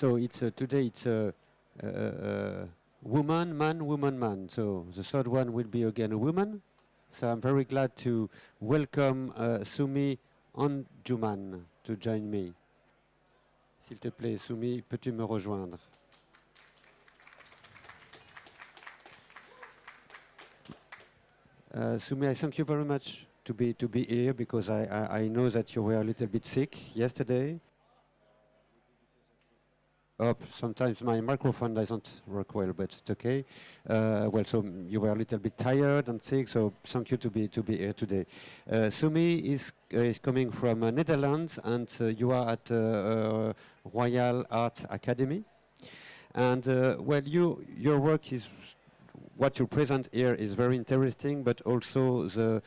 So it's today it's woman, man, woman, man. So the third one will be again a woman. So I'm very glad to welcome Sumi Anjuman to join me. S'il te plaît, Sumi, peux-tu me rejoindre? Sumi, I thank you very much to be here because I know that you were a little bit sick yesterday. Oh, sometimes my microphone doesn't work well, but it's okay. Well, so you were a little bit tired and sick, so thank you to be here today. Sumi is coming from Netherlands, and you are at Royal Art Academy. And well, your work is what you present here is very interesting, but also the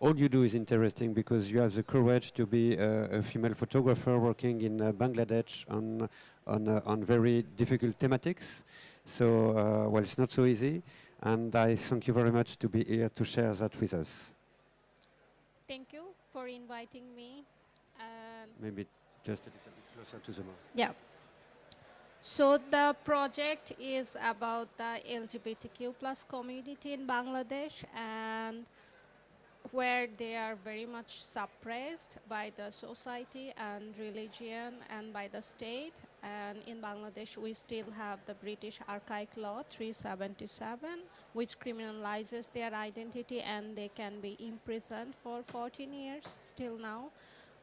all you do is interesting because you have the courage to be a female photographer working in Bangladesh on very difficult thematics. So well, it's not so easy, and I thank you very much to be here to share that with us. Thank you for inviting me. Maybe just a little bit closer to the mouth. Yeah. So the project is about the LGBTQ plus community in Bangladesh, and where they are very much suppressed by the society and religion and by the state. And in Bangladesh, we still have the British Archaic Law 377, which criminalizes their identity, and they can be imprisoned for 14 years still now.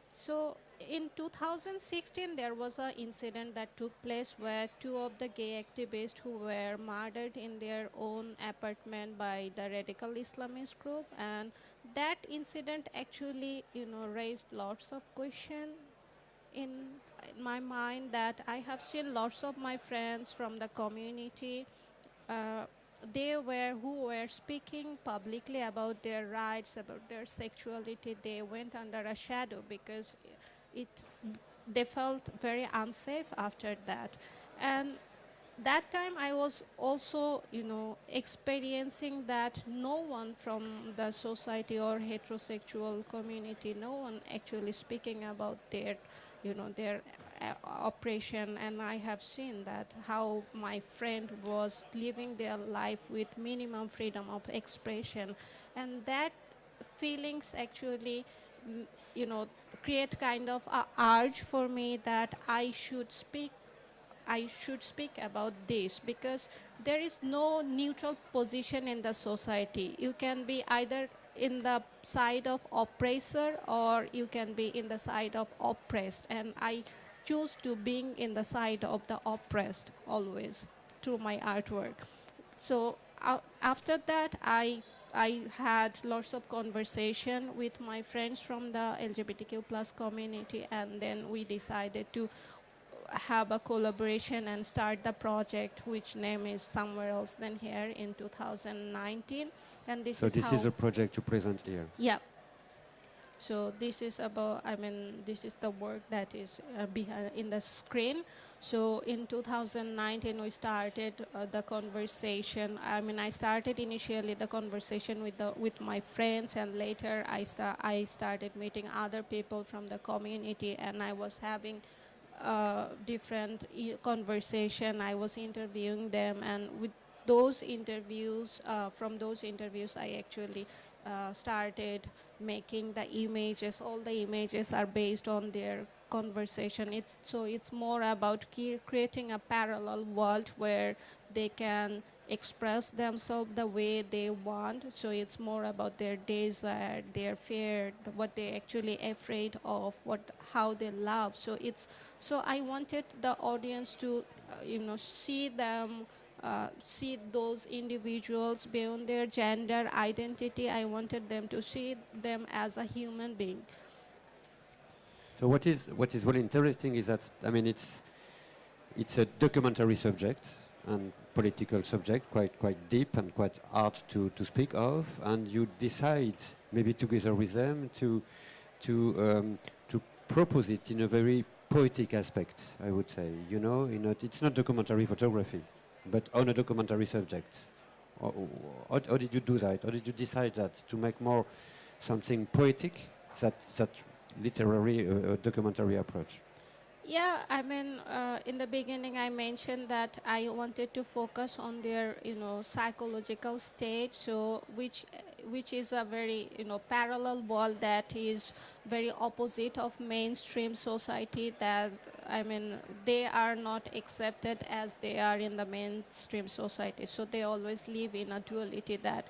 So in 2016, there was an incident that took place where two of the gay activists who were murdered in their own apartment by the radical Islamist group, and that incident actually, raised lots of questions in my mind, that I have seen lots of my friends from the community. Who were speaking publicly about their rights, about their sexuality. They went under a shadow because they felt very unsafe after that. And that time I was also, experiencing that no one from the society or heterosexual community, no one actually speaking about their oppression. And I have seen that how my friend was living their life with minimum freedom of expression, and that feelings actually create kind of a urge for me that I should speak about this, because there is no neutral position in the society. You can be either in the side of oppressor or you can be in the side of oppressed, and I choose to being in the side of the oppressed always through my artwork. So after that, I had lots of conversation with my friends from the LGBTQ plus community, and then we decided to have a collaboration and start the project, which name is Somewhere Else Than Here, in 2019. And this is a project you present here. Yeah. So this is about, this is the work that is behind in the screen. So in 2019, we started the conversation. I started initially the conversation with my friends, and later I started meeting other people from the community, and I was having different conversation. I was interviewing them, and with those interviews, from those interviews, I actually started making the images. All the images are based on their conversation. It's more about creating a parallel world where they can express themselves the way they want. So it's more about their desire, their fear, what they're actually afraid of, how they love. So I wanted the audience to see them, see those individuals beyond their gender identity. I wanted them to see them as a human being. So what is really interesting is that it's a documentary subject and political subject, quite deep and quite hard to speak of, and you decide, maybe together with them, to propose it in a very poetic aspect, I would say. It's not documentary photography, but on a documentary subject. How did you do that? How did you decide that to make more something poetic, that literary documentary approach? Yeah, I mean, in the beginning, I mentioned that I wanted to focus on their, psychological state. So, which is a very, parallel wall that is very opposite of mainstream society. That I mean, they are not accepted as they are in the mainstream society. So they always live in a duality that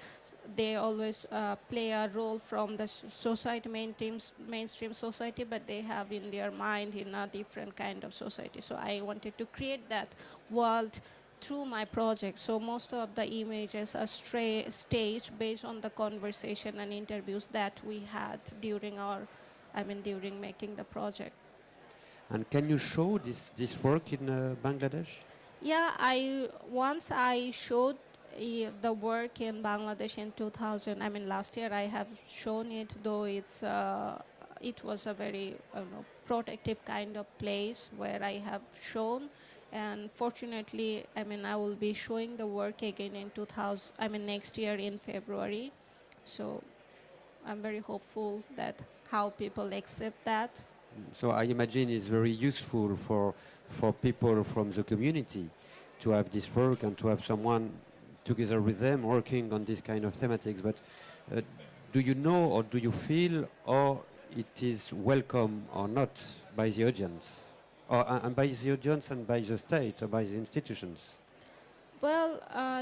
they always play a role from the society, mainstream society, but they have in their mind in a different kind of society. So I wanted to create that world through my project. So most of the images are staged based on the conversation and interviews that we had during making the project. And can you show this work in Bangladesh? Yeah, I once I showed the work in Bangladesh in 2000. I mean, last year I have shown it, though it was a very protective kind of place where I have shown. And fortunately, I mean, I will be showing the work again in 2000. I mean, next year in February. So I'm very hopeful that how people accept that. So I imagine it's very useful for people from the community to have this work and to have someone together with them working on this kind of thematics. But uh, do you know or do you feel or it is welcome or not by the audience, or and by the audience and by the state or by the institutions? Well,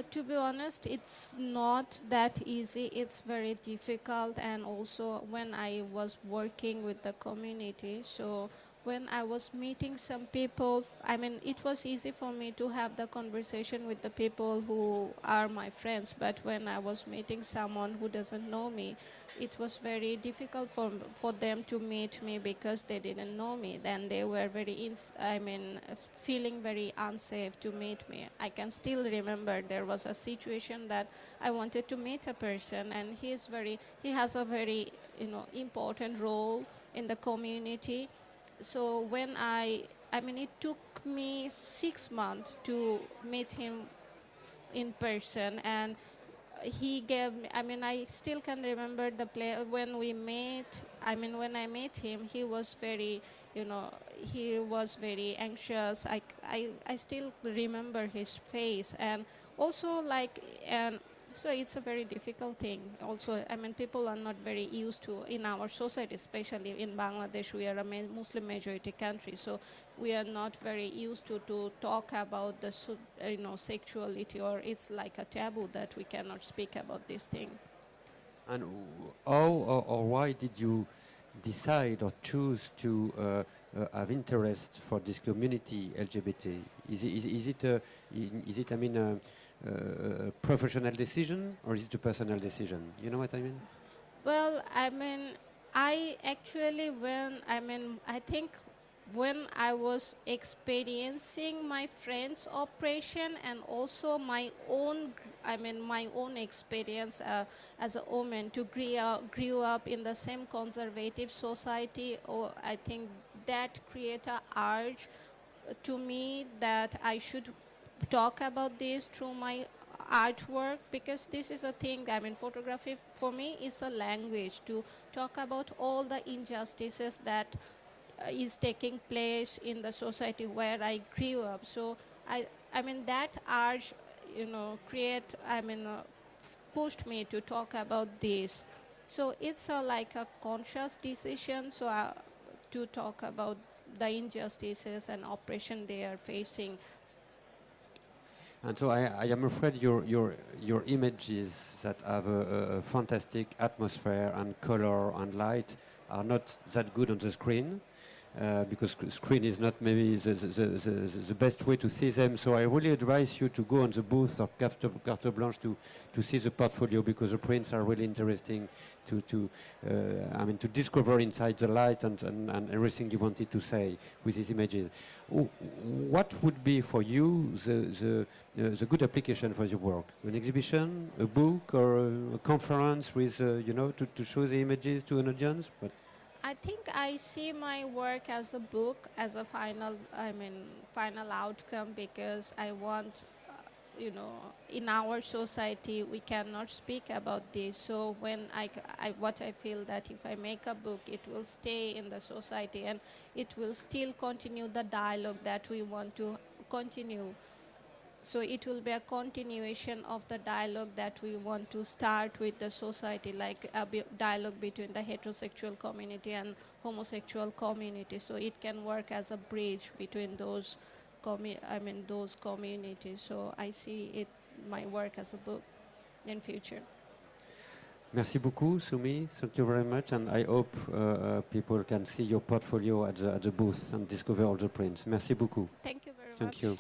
to be honest, it's not that easy. It's very difficult. And also, when I was working with the community, so when I was meeting some people, I mean, it was easy for me to have the conversation with the people who are my friends. But when I was meeting someone who doesn't know me, it was very difficult for them to meet me because they didn't know me. Then they were feeling very unsafe to meet me. I can still remember there was a situation that I wanted to meet a person, and he has a very important role in the community. So it took me 6 months to meet him in person, and he gave me, I mean, I still can remember the play when we met. I mean, when I met him, he was very anxious. I still remember his face. And also, and so it's a very difficult thing. Also, I mean, people are not very used to in our society, especially in Bangladesh. We are a Muslim majority country, so we are not very used to talk about the sexuality, or it's like a taboo that we cannot speak about this thing. And how or why did you decide or choose to have interest for this community LGBT? Is it, I mean, a professional decision or is it a personal decision? You know what I mean? Well, I mean, I actually, I think when I was experiencing my friend's operation and also my own experience as a woman to grew up in the same conservative society, or I think that create a urge to me that I should talk about this through my artwork, because this is a thing. I mean, photography for me is a language to talk about all the injustices that is taking place in the society where I grew up. So I mean that urge, create. Pushed me to talk about this. So it's like a conscious decision. So to talk about the injustices and oppression they are facing. And so I am afraid your images that have a fantastic atmosphere and color and light are not that good on the screen. Because screen is not maybe the best way to see them. So I really advise you to go on the booth of Carte Blanche to see the portfolio, because the prints are really interesting to discover inside the light and everything you wanted to say with these images. What would be for you the good application for your work? An exhibition, a book, or a conference with to show the images to an audience? But I think I see my work as a book, as a final outcome, because I want, in our society we cannot speak about this. So when what I feel that if I make a book, it will stay in the society and it will still continue the dialogue that we want to continue. So it will be a continuation of the dialogue that we want to start with the society, like a dialogue between the heterosexual community and homosexual community. So it can work as a bridge between those those communities. So I see my work as a book in future. Merci beaucoup, Sumi. Thank you very much, and I hope people can see your portfolio at the booth and discover all the prints. Merci beaucoup. Thank you very Thank much. you.